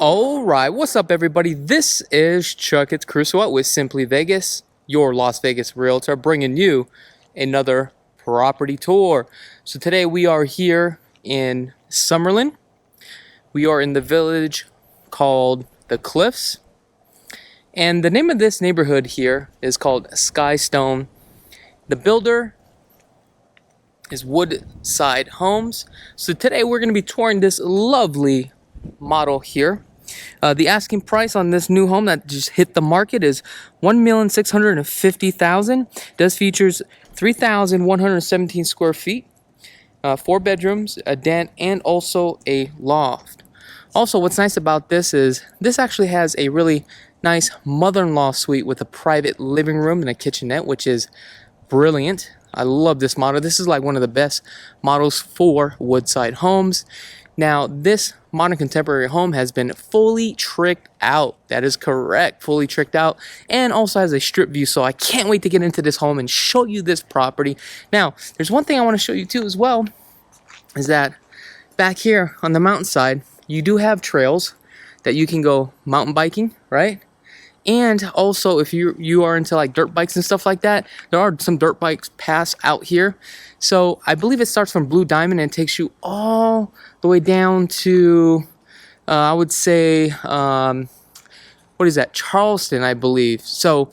Alright, what's up everybody? This is Chakits Krulsawat with Simply Vegas, your Las Vegas Realtor, bringing you another property tour. So today we are here in Summerlin. We are in the village called The Cliffs. And the name of this neighborhood here is called Skystone. The builder is Woodside Homes. So today we're going to be touring this lovely model here. The asking price on this new home that just hit the market is $1,650,000. Does features 3,117 square feet, 4 bedrooms, a den, and also a loft. Also, what's nice about this is this actually has a really nice mother-in-law suite with a private living room and a kitchenette, which is brilliant. I love this model. This is like one of the best models for Woodside Homes. Now, this modern contemporary home has been fully tricked out. That is correct, fully tricked out, and also has a strip view. So I can't wait to get into this home and show you this property. Now, there's one thing I want to show you too as well, is that back here on the mountainside, you do have trails that you can go mountain biking, right? And also, if you are into like dirt bikes and stuff like that, there are some dirt bikes pass out here. So I believe it starts from Blue Diamond and takes you all the way down to, I would say, what is that? Charleston, I believe. So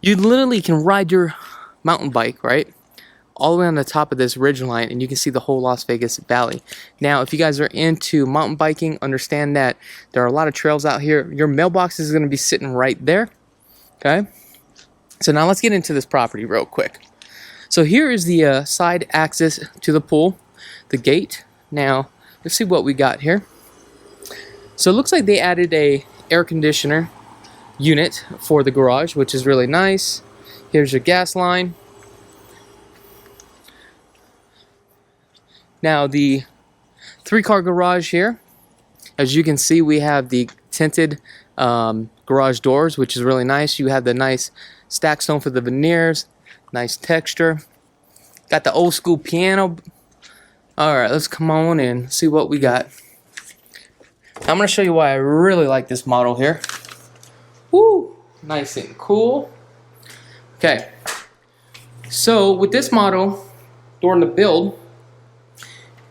you literally can ride your mountain bike, right? All the way on the top of this ridge line, and you can see the whole Las Vegas Valley. Now, if you guys are into mountain biking, understand that there are a lot of trails out here. Your mailbox is going to be sitting right there. Okay? So now let's get into this property real quick. So here is the side access to the pool, the gate. Now, let's see what we got here. So it looks like they added a air conditioner unit for the garage, which is really nice. Here's your gas line. Now, the 3-car garage here, as you can see, we have the tinted garage doors, which is really nice. You have the nice stack stone for the veneers, nice texture. Got the old school piano. Alright, let's come on and see what we got. I'm going to show you why I really like this model here. Woo! Nice and cool. Okay, so with this model, during the build,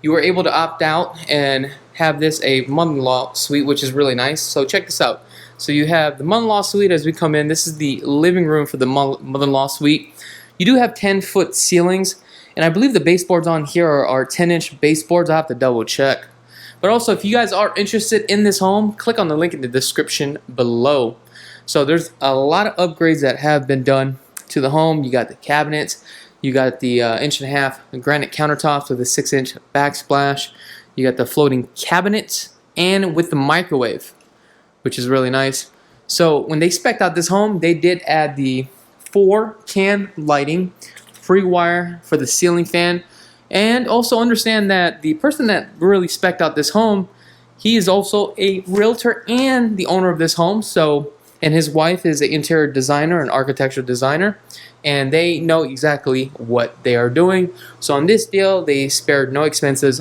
you were able to opt out and have this a mother-in-law suite, which is really nice. So check this out. So you have the mother-in-law suite as we come in. This is the living room for the mother-in-law suite. You do have 10-foot ceilings, and I believe the baseboards on here are 10-inch baseboards. I'll have to double check. But also, if you guys are interested in this home, click on the link in the description below. So there's a lot of upgrades that have been done to the home. You got the cabinets. You got the 1.5-inch granite countertops with a 6-inch backsplash. You got the floating cabinets and with the microwave, which is really nice. So when they spec'd out this home, they did add the 4-can lighting, free wire for the ceiling fan, and also understand that the person that really spec'd out this home, he is also a realtor and the owner of this home. So, and his wife is an interior designer, an architectural designer, and they know exactly what they are doing. So on this deal, they spared no expenses.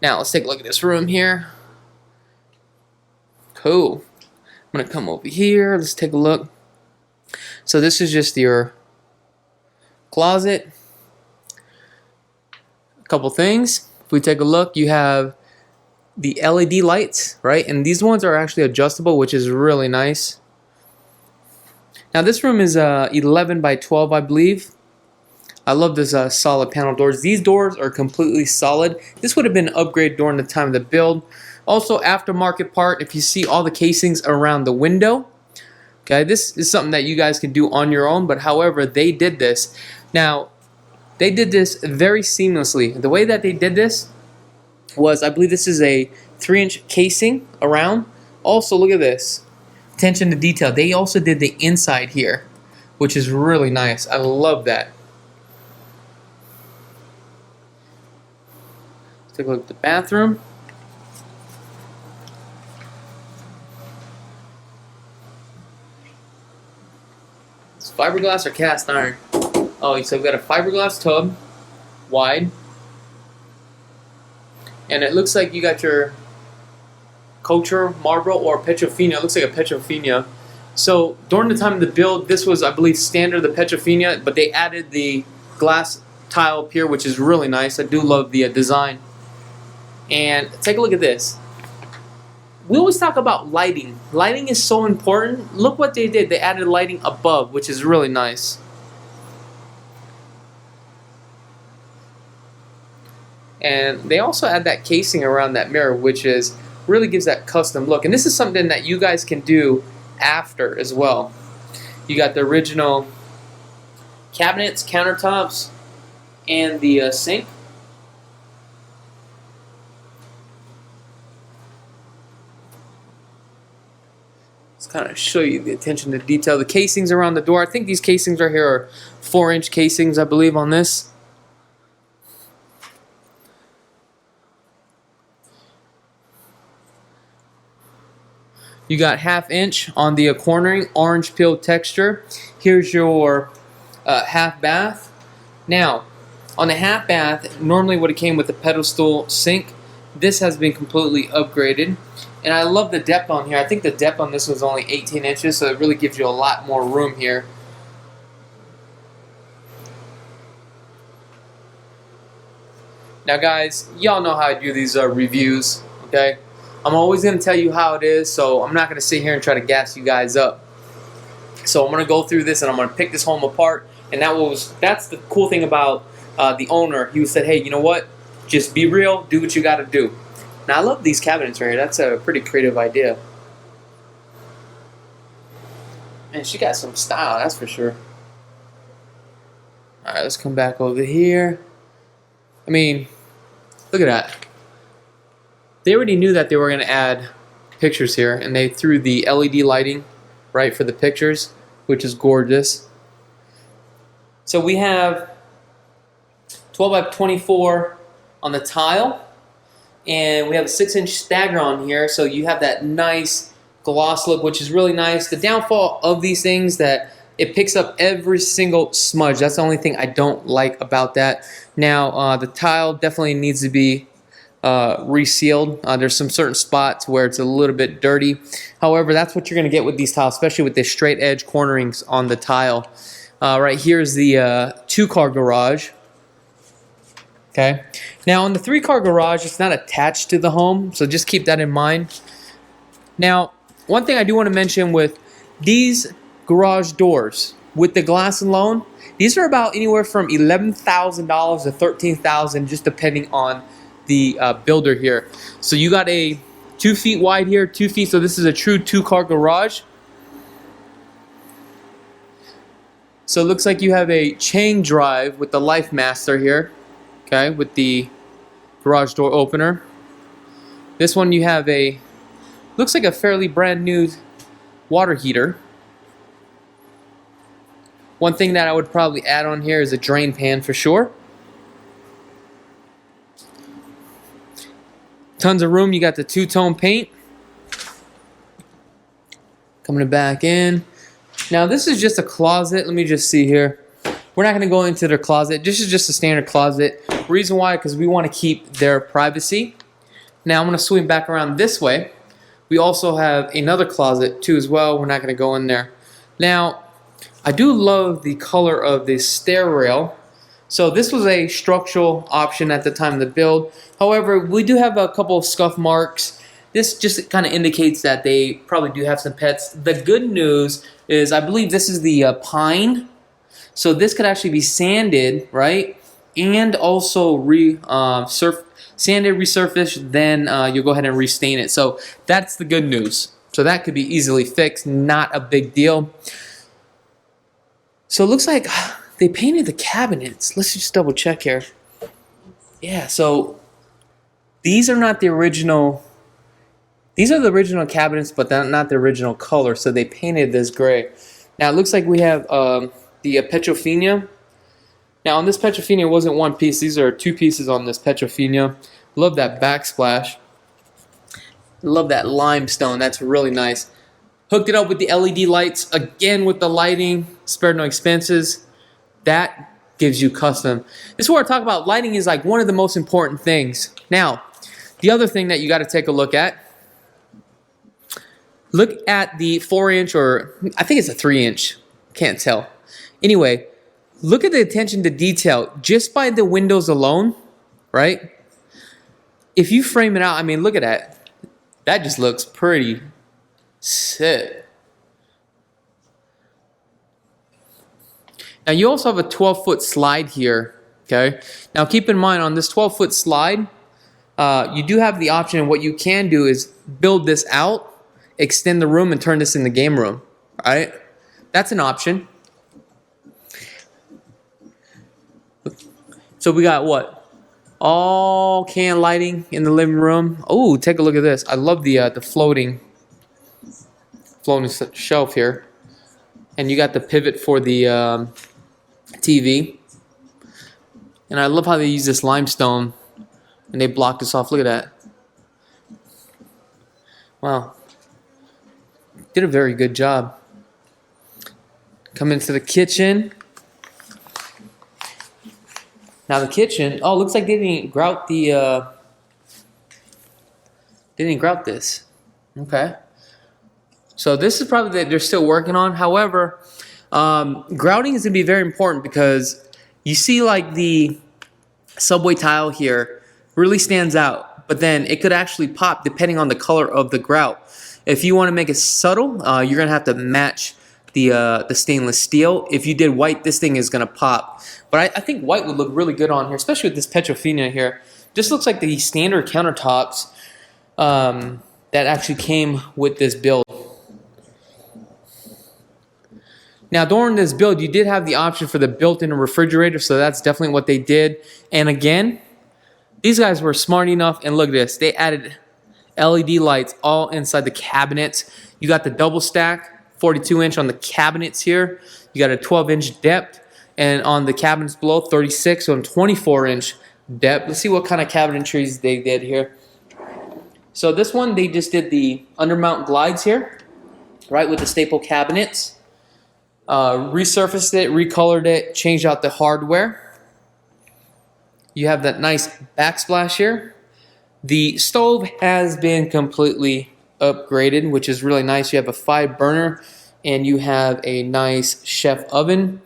Now let's take a look at this room here. Cool. I'm gonna come over here. Let's take a look. So this is just your closet. A couple things. If we take a look, you have the LED lights, right? And these ones are actually adjustable, which is really nice. Now this room is 11 by 12, I believe. I love this solid panel doors. These doors are completely solid. This would have been an upgrade during the time of the build. Also, aftermarket part, if you see all the casings around the window, okay, this is something that you guys can do on your own, but however, they did this. Now, they did this very seamlessly. The way that they did this was, I believe this is a 3-inch casing around. Also, look at this. Attention to detail. They also did the inside here, which is really nice. I love that. Let's take a look at the bathroom. It's fiberglass or cast iron? Oh, so we've got a fiberglass tub, wide, and it looks like you got your culture marble or Petrofina. It looks like a Petrofina. So during the time of the build, this was, I believe, standard the Petrofina, but they added the glass tile up here, which is really nice. I do love the design. And take a look at this. We always talk about lighting. Lighting is so important. Look what they did. They added lighting above, which is really nice. And they also add that casing around that mirror, which is really gives that custom look. And this is something that you guys can do after as well. You got the original cabinets, countertops, and the sink. Let's kind of show you the attention to detail. The casings around the door. I think these casings right here are 4-inch casings, I believe, on this. You got 1/2 inch on the cornering, orange peel texture. Here's your half bath. Now, on the half bath, normally would have came with the pedestal sink. This has been completely upgraded. And I love the depth on here. I think the depth on this was only 18 inches, so it really gives you a lot more room here. Now guys, y'all know how I do these reviews, okay? I'm always going to tell you how it is, so I'm not going to sit here and try to gas you guys up. So I'm going to go through this and I'm going to pick this home apart. And that's the cool thing about the owner. He said, hey, you know what? Just be real, do what you got to do. Now I love these cabinets right here. That's a pretty creative idea. Man, she got some style, that's for sure. Alright, let's come back over here. I mean, look at that. They already knew that they were going to add pictures here, and they threw the LED lighting right for the pictures, which is gorgeous. So we have 12 by 24 on the tile, and we have a 6-inch stagger on here, so you have that nice gloss look, which is really nice. The downfall of these things that it picks up every single smudge. That's the only thing I don't like about that. Now, the tile definitely needs to be resealed. There's some certain spots where it's a little bit dirty. However, that's what you're going to get with these tiles, especially with the straight edge cornerings on the tile. Right here is the 2-car garage. Okay. Now on the 3-car garage, it's not attached to the home, so just keep that in mind. Now, one thing I do want to mention with these garage doors, with the glass alone, these are about anywhere from $11,000 to $13,000, just depending on the builder here. So you got a 2 feet wide here, 2 feet, so this is a true 2-car garage. So it looks like you have a chain drive with the Life Master here, okay, with the garage door opener. This one you have a, looks like a fairly brand new water heater. One thing that I would probably add on here is a drain pan for sure. Tons of room. You got the 2-tone paint. Coming back in. Now this is just a closet. Let me just see here. We're not going to go into their closet. This is just a standard closet. Reason why, because we want to keep their privacy. Now I'm going to swing back around this way. We also have another closet too as well. We're not going to go in there. Now, I do love the color of this stair rail. So this was a structural option at the time of the build. However, we do have a couple of scuff marks. This just kind of indicates that they probably do have some pets. The good news is I believe this is the pine. So this could actually be sanded, right? And also sanded, resurfaced, then you'll go ahead and restain it. So that's the good news. So that could be easily fixed, not a big deal. So it looks like they painted the cabinets. Let's just double check here. Yeah, so these are not the original. These are the original cabinets, but they're not the original color. So they painted this gray. Now it looks like we have the Petrofina. Now on this Petrofina, it wasn't one piece. These are 2 pieces on this Petrofina. Love that backsplash. Love that limestone. That's really nice. Hooked it up with the LED lights. Again with the lighting. Spared no expenses. That gives you custom. This is where I talk about lighting is like one of the most important things. Now, the other thing that you got to take a look at Look at the 4-inch, or I think it's a 3-inch. Can't tell. Anyway, look at the attention to detail just by the windows alone, right? If you frame it out, I mean, look at that. That just looks pretty sick. Now, you also have a 12-foot slide here, okay? Now, keep in mind, on this 12-foot slide, you do have the option, and what you can do is build this out, extend the room, and turn this into game room, right? That's an option. So we got what? All can lighting in the living room. Oh, take a look at this. I love the floating shelf here. And you got the pivot for the TV. And I love how they use this limestone and they block this off. Look at that. Wow. Did a very good job. Come into the kitchen. Now the kitchen, oh, looks like they didn't grout the, they didn't grout this. Okay. So this is probably that they're still working on. However, grouting is going to be very important because you see like the subway tile here really stands out, but then it could actually pop depending on the color of the grout. If you want to make it subtle, you're going to have to match the stainless steel. If you did white, this thing is going to pop. But I think white would look really good on here, especially with this Petrofina here. Just looks like the standard countertops that actually came with this build. Now, during this build, you did have the option for the built-in refrigerator, so that's definitely what they did. And again, these guys were smart enough, and look at this. They added LED lights all inside the cabinets. You got the double stack, 42-inch on the cabinets here. You got a 12-inch depth, and on the cabinets below, 36, so a 24-inch depth. Let's see what kind of cabinetries they did here. So this one, they just did the undermount glides here, right, with the staple cabinets. Resurfaced it, recolored it, changed out the hardware. You have that nice backsplash here. The stove has been completely upgraded, which is really nice. You have a 5-burner, and you have a nice chef oven,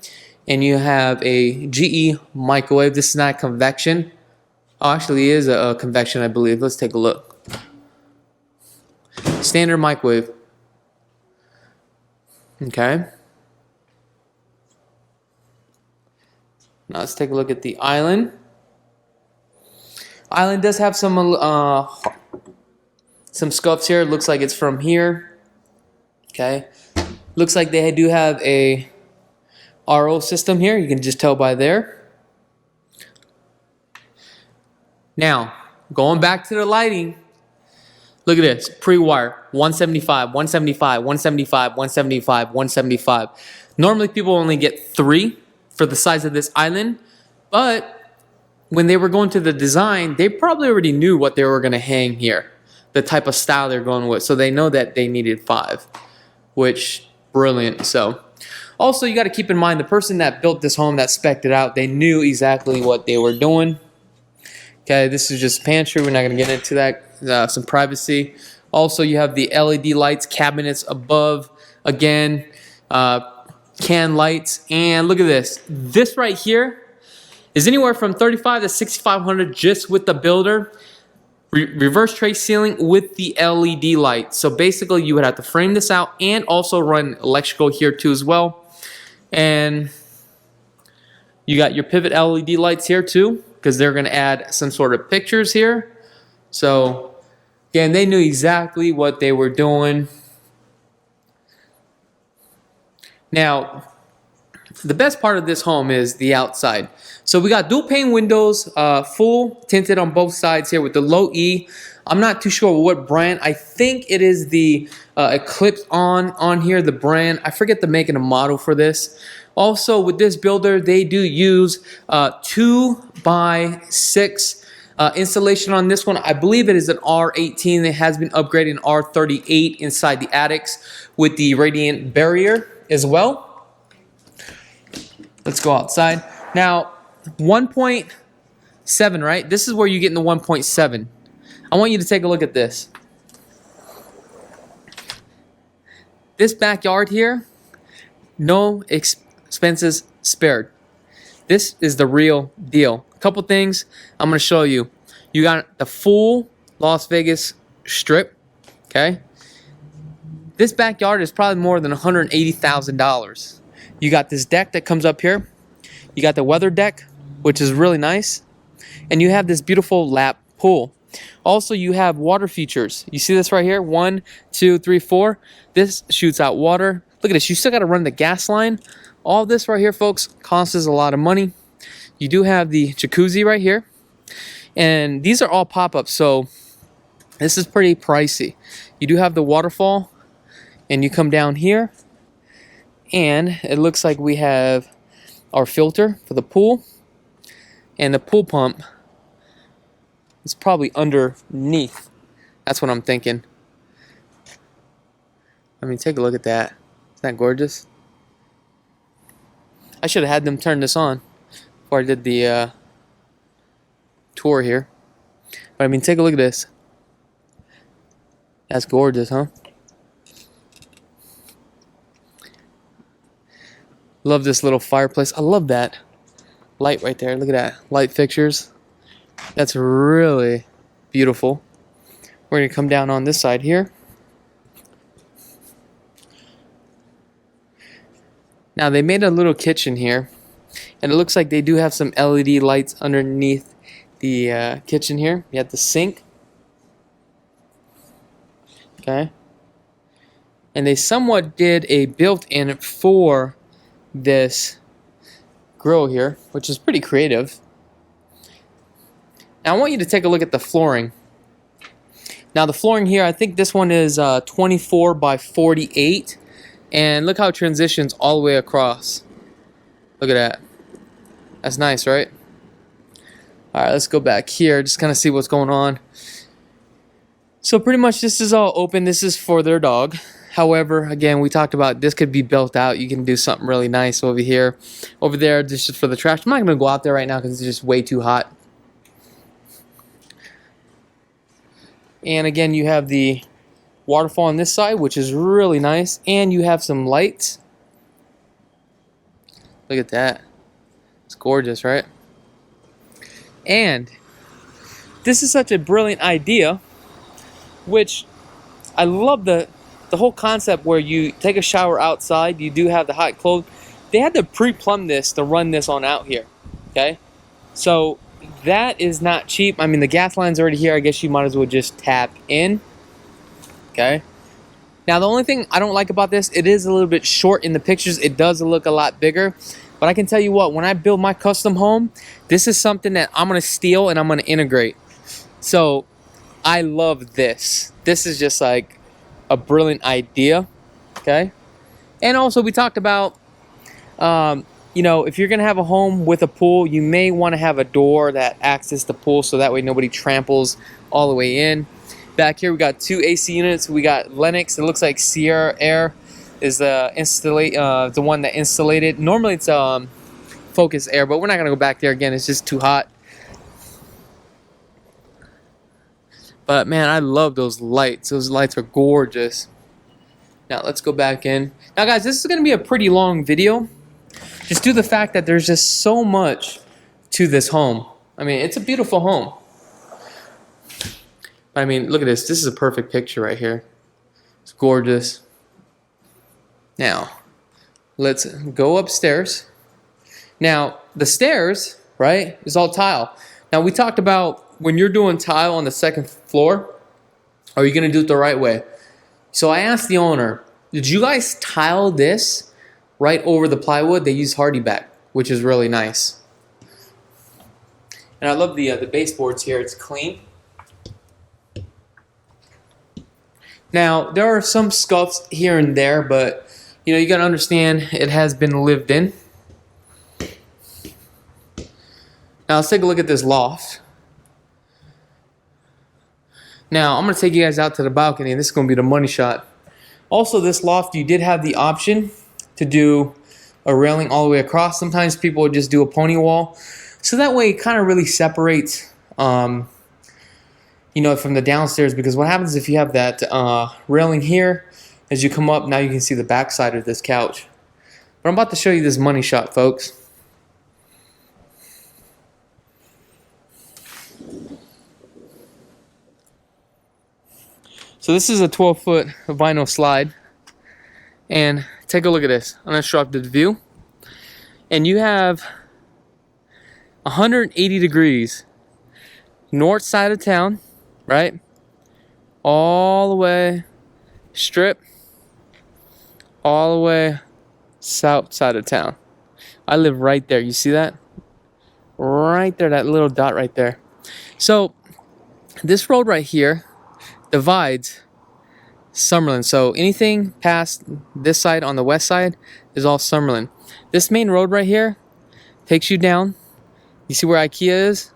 and you have a GE microwave. This is not convection. Oh, actually, it is a convection, I believe. Let's take a look. Standard microwave. Okay. Now let's take a look at the island. Island does have some scuffs here. It looks like it's from here. Okay. Looks like they do have a RO system here. You can just tell by there. Now, going back to the lighting. Look at this. Pre-wire. 175, 175, 175, 175, 175. Normally people only get 3 for the size of this island, but when they were going to the design, they probably already knew what they were going to hang here, the type of style they're going with, so they know that they needed 5, which brilliant. So also you got to keep in mind the person that built this home, that spec'd it out, they knew exactly what they were doing. Okay, this is just pantry. We're not going to get into that. Some privacy. Also, you have the LED lights, cabinets above. Again, can lights, and look at this. This right here is anywhere from $3,500 to $6,500 just with the builder. Reverse tray ceiling with the LED light. So basically, you would have to frame this out and also run electrical here too as well. And you got your pivot LED lights here too, because they're going to add some sort of pictures here. So again, they knew exactly what they were doing. Now, the best part of this home is the outside. So we got dual pane windows, full tinted on both sides here with the low E. I'm not too sure what brand. I think it is the Eclipse on here, the brand. I forget the make and the model for this. Also, with this builder, they do use 2x6 installation on this one. I believe it is an R18. It has been upgraded in R38 inside the attics with the radiant barrier as well. Let's go outside. Now, 1.7, right? This is where you get in the 1.7. I want you to take a look at this. This backyard here, no expenses spared. This is the real deal. A couple things I'm going to show you. You got the full Las Vegas strip, okay? This backyard is probably more than $180,000. You got this deck that comes up here. You got the weather deck, which is really nice. And you have this beautiful lap pool. Also, you have water features. You see this right here? 1, 2, 3, 4. This shoots out water. Look at this. You still got to run the gas line. All this right here, folks, costs us a lot of money. You do have the jacuzzi right here. And these are all pop-ups, so this is pretty pricey. You do have the waterfall. And you come down here. And it looks like we have our filter for the pool. And the pool pump is probably underneath. That's what I'm thinking. I mean, take a look at that. Isn't that gorgeous? I should have had them turn this on before I did the tour here. But I mean, take a look at this. That's gorgeous, huh? Love this little fireplace. I love that light right there. Look at that. Light fixtures. That's really beautiful. We're going to come down on this side here. Now they made a little kitchen here. And it looks like they do have some LED lights underneath the kitchen here. You have the sink. Okay. And they somewhat did a built-in for this grill here, which is pretty creative. Now I want you to take a look at the flooring. Now the flooring here, I think this one is 24 by 48, and look how it transitions all the way across. Look at that. That's nice, right? Alright, let's go back here, just kind of see what's going on. So pretty much this is all open. This is for their dog. However, again, we talked about this could be built out. You can do something really nice over here. Over there, this is for the trash. I'm not going to go out there right now because it's just way too hot. And again, you have the waterfall on this side, which is really nice. And you have some lights. Look at that. It's gorgeous, right? And this is such a brilliant idea, which I love the whole concept where you take a shower outside, you do have the hot clothes. They had to pre-plumb this to run this on out here, okay? So that is not cheap. I mean, the gas line's already here. I guess you might as well just tap in, okay? Now, the only thing I don't like about this, it is a little bit short in the pictures. It does look a lot bigger. But I can tell you what, when I build my custom home, this is something that I'm going to steal and I'm going to integrate. So I love this. This is just like a brilliant idea, okay? And also we talked about, you know, if you're gonna have a home with a pool, you may want to have a door that accesses the pool so that way nobody tramples all the way in. Back here we got 2 AC units. We got Lennox. It looks like Sierra Air is the one that installated. Normally it's Focus Air, but we're not gonna go back there again. It's just too hot. But man, I love those lights. Those lights are gorgeous. Now let's go back in. Now guys, this is going to be a pretty long video. Just due to the fact that there's just so much to this home. I mean, it's a beautiful home. I mean, look at this. This is a perfect picture right here. It's gorgeous. Now, let's go upstairs. Now, the stairs, right, is all tile. Now, we talked about when you're doing tile on the second floor, are you going to do it the right way? So I asked the owner, did you guys tile this right over the plywood? They use hardy back, which is really nice. And I love the baseboards here. It's clean. Now, there are some scuffs here and there, but you know, you got to understand it has been lived in. Now, let's take a look at this loft. Now, I'm going to take you guys out to the balcony, and this is going to be the money shot. Also, this loft, you did have the option to do a railing all the way across. Sometimes people would just do a pony wall. So that way, it kind of really separates, you know, from the downstairs. Because what happens if you have that railing here, As you come up, now you can see the back side of this couch. But I'm about to show you this money shot, folks. So this is a 12-foot vinyl slide. And take a look at this. Uninterrupted view. And you have 180 degrees. North side of town, right? All the way strip. All the way south side of town. I live right there. You see that? Right there, that little dot right there. So this road right here divides Summerlin. So anything past this side on the west side is all Summerlin. This main road right here takes you down. You see where IKEA is?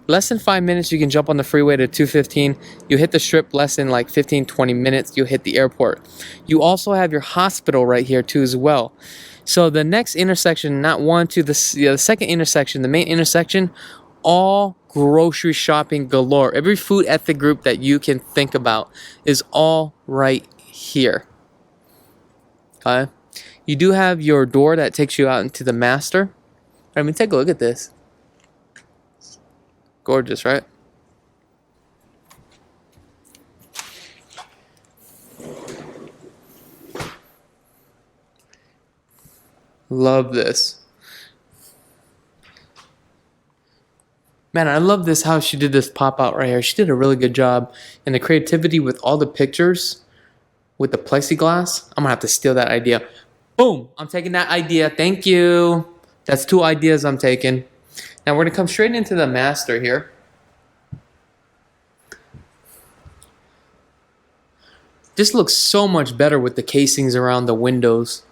Less than 5 minutes, you can jump on the freeway to 215. You hit the strip less than like 15-20 minutes. You'll hit the airport. You also have your hospital right here too as well. So the next intersection, not one, two, the second intersection, the main intersection, all grocery shopping galore. Every food ethnic group that you can think about is all right here. Okay. You do have your door that takes you out into the master. I mean, take a look at this. Gorgeous, right? Love this. Man, I love this how she did this pop out right here. She did a really good job. And the creativity with all the pictures with the plexiglass. I'm gonna have to steal that idea. Boom! I'm taking that idea. Thank you. That's 2 ideas I'm taking. Now we're gonna come straight into the master here. This looks so much better with the casings around the windows.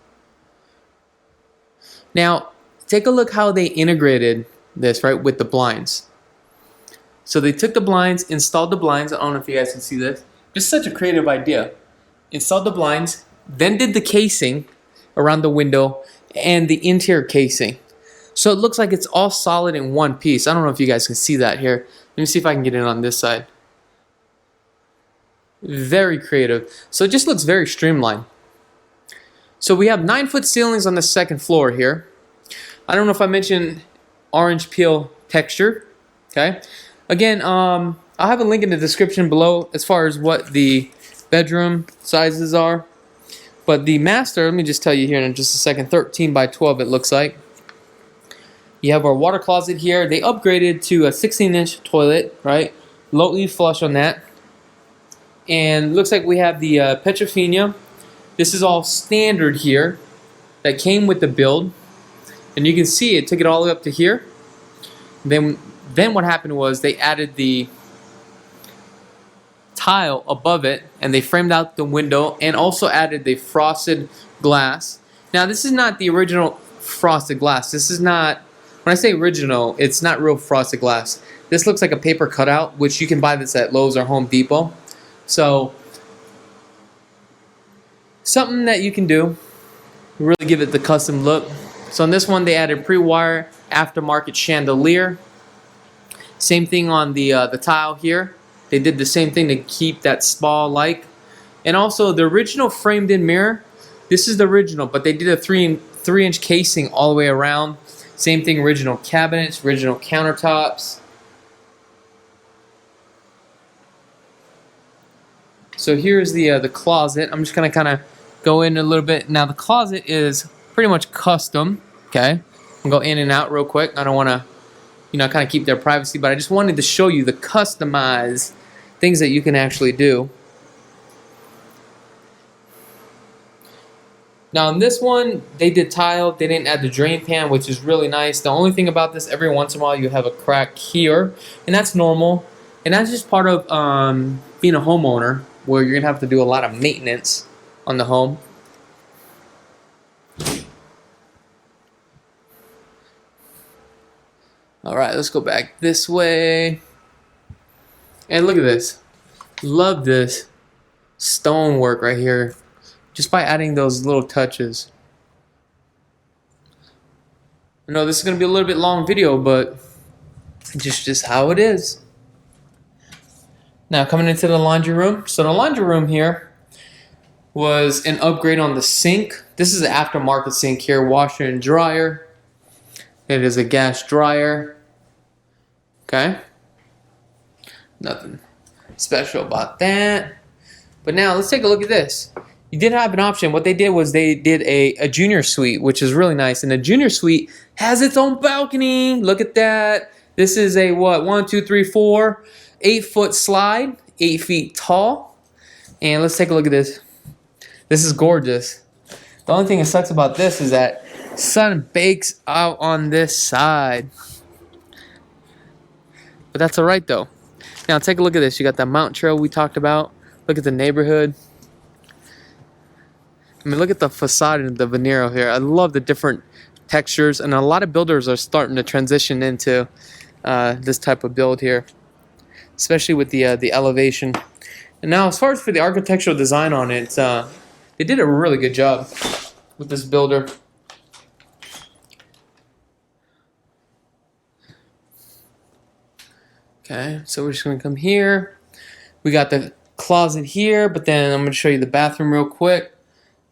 Now, take a look how they integrated this, right, with the blinds. So they took the blinds, installed the blinds. I don't know if you guys can see this. Just such a creative idea. Installed the blinds, then did the casing around the window and the interior casing. So it looks like it's all solid in one piece. I don't know if you guys can see that here. Let me see if I can get it on this side. Very creative. So it just looks very streamlined. So we have 9-foot ceilings on the second floor here. I don't know if I mentioned orange peel texture. Okay. Again, I'll have a link in the description below as far as what the bedroom sizes are. But the master, let me just tell you here in just a second, 13 by 12 it looks like. You have our water closet here. They upgraded to a 16-inch toilet, right? Low-E flush on that. And looks like we have the Petrofina. This is all standard here that came with the build. And you can see it took it all the way up to here. Then what happened was they added the tile above it and they framed out the window and also added the frosted glass. Now this is not the original frosted glass. This is not, when I say original, it's not real frosted glass. This looks like a paper cutout, which you can buy this at Lowe's or Home Depot. So something that you can do, really give it the custom look. So on this one they added pre-wire aftermarket chandelier. Same thing on the tile here. They did the same thing to keep that spa-like. And also the original framed-in mirror. This is the original, but they did a 3-inch casing all the way around. Same thing, original cabinets, original countertops. So here's the closet. I'm just gonna kind of go in a little bit. Now the closet is pretty much custom. Okay, I'll go in and out real quick. I don't want to, kind of keep their privacy, but I just wanted to show you the customized things that you can actually do. Now in this one, they did tile. They didn't add the drain pan, which is really nice. The only thing about this, every once in a while you have a crack here, and that's normal. And that's just part of being a homeowner, where you're gonna have to do a lot of maintenance on the home. All right, let's go back this way. And look at this. Love this stonework right here. Just by adding those little touches. I know this is going to be a little bit long video, but just how it is. Now coming into the laundry room. So the laundry room here, was an upgrade on the sink. This is an aftermarket sink here, washer and dryer. It is a gas dryer. Okay. Nothing special about that. But now let's take a look at this. You did have an option. What they did was they did a junior suite, which is really nice. And the junior suite has its own balcony. Look at that. This is a what? 1, 2, 3, 4, 8-foot slide, 8 feet tall. And let's take a look at this. This is gorgeous. The only thing that sucks about this is that sun bakes out on this side. But that's alright though. Now take a look at this. You got that mountain trail we talked about. Look at the neighborhood. I mean, look at the facade and the veneer here. I love the different textures, and a lot of builders are starting to transition into this type of build here, especially with the elevation. And now, as far as for the architectural design on it, they did a really good job with this builder. Okay, so we're just going to come here. We got the closet here, but then I'm going to show you the bathroom real quick.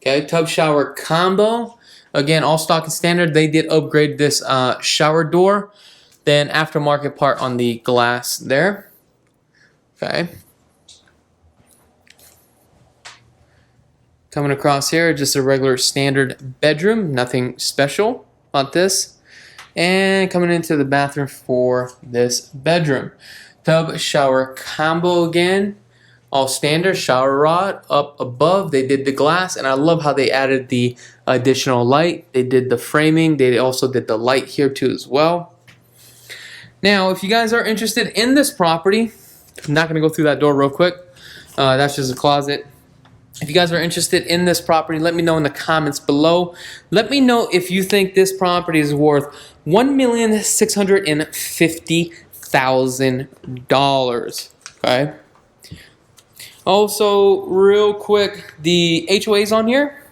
Okay, tub shower combo. Again, all stock and standard. They did upgrade this shower door. Then aftermarket part on the glass there. Okay. Coming across here, just a regular standard bedroom. Nothing special about this. And coming into the bathroom for this bedroom. Tub shower combo again. All standard shower rod up above. They did the glass, and I love how they added the additional light. They did the framing. They also did the light here too as well. Now, if you guys are interested in this property, I'm not going to go through that door real quick. That's just a closet. If you guys are interested in this property, let me know in the comments below. Let me know if you think this property is worth $1,650,000. Okay. Also, real quick, the HOAs on here,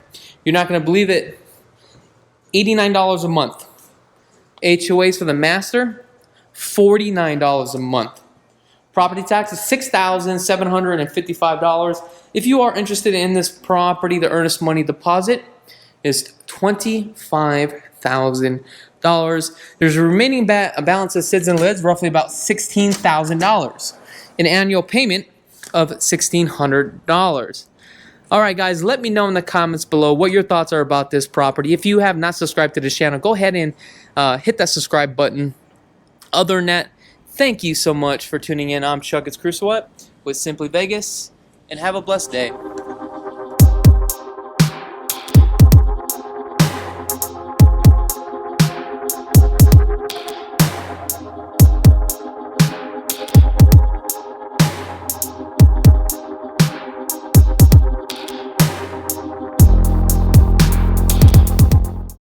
you're not going to believe it, $89 a month. HOAs for the master, $49 a month. Property tax is $6,755. If you are interested in this property, the earnest money deposit is $25,000. There's a remaining balance of SIDS and LIDs, roughly about $16,000. An annual payment of $1,600. Alright guys, let me know in the comments below what your thoughts are about this property. If you have not subscribed to this channel, go ahead and hit that subscribe button. Other than that, thank you so much for tuning in. I'm Chakits Krulsawat with Simply Vegas, and have a blessed day.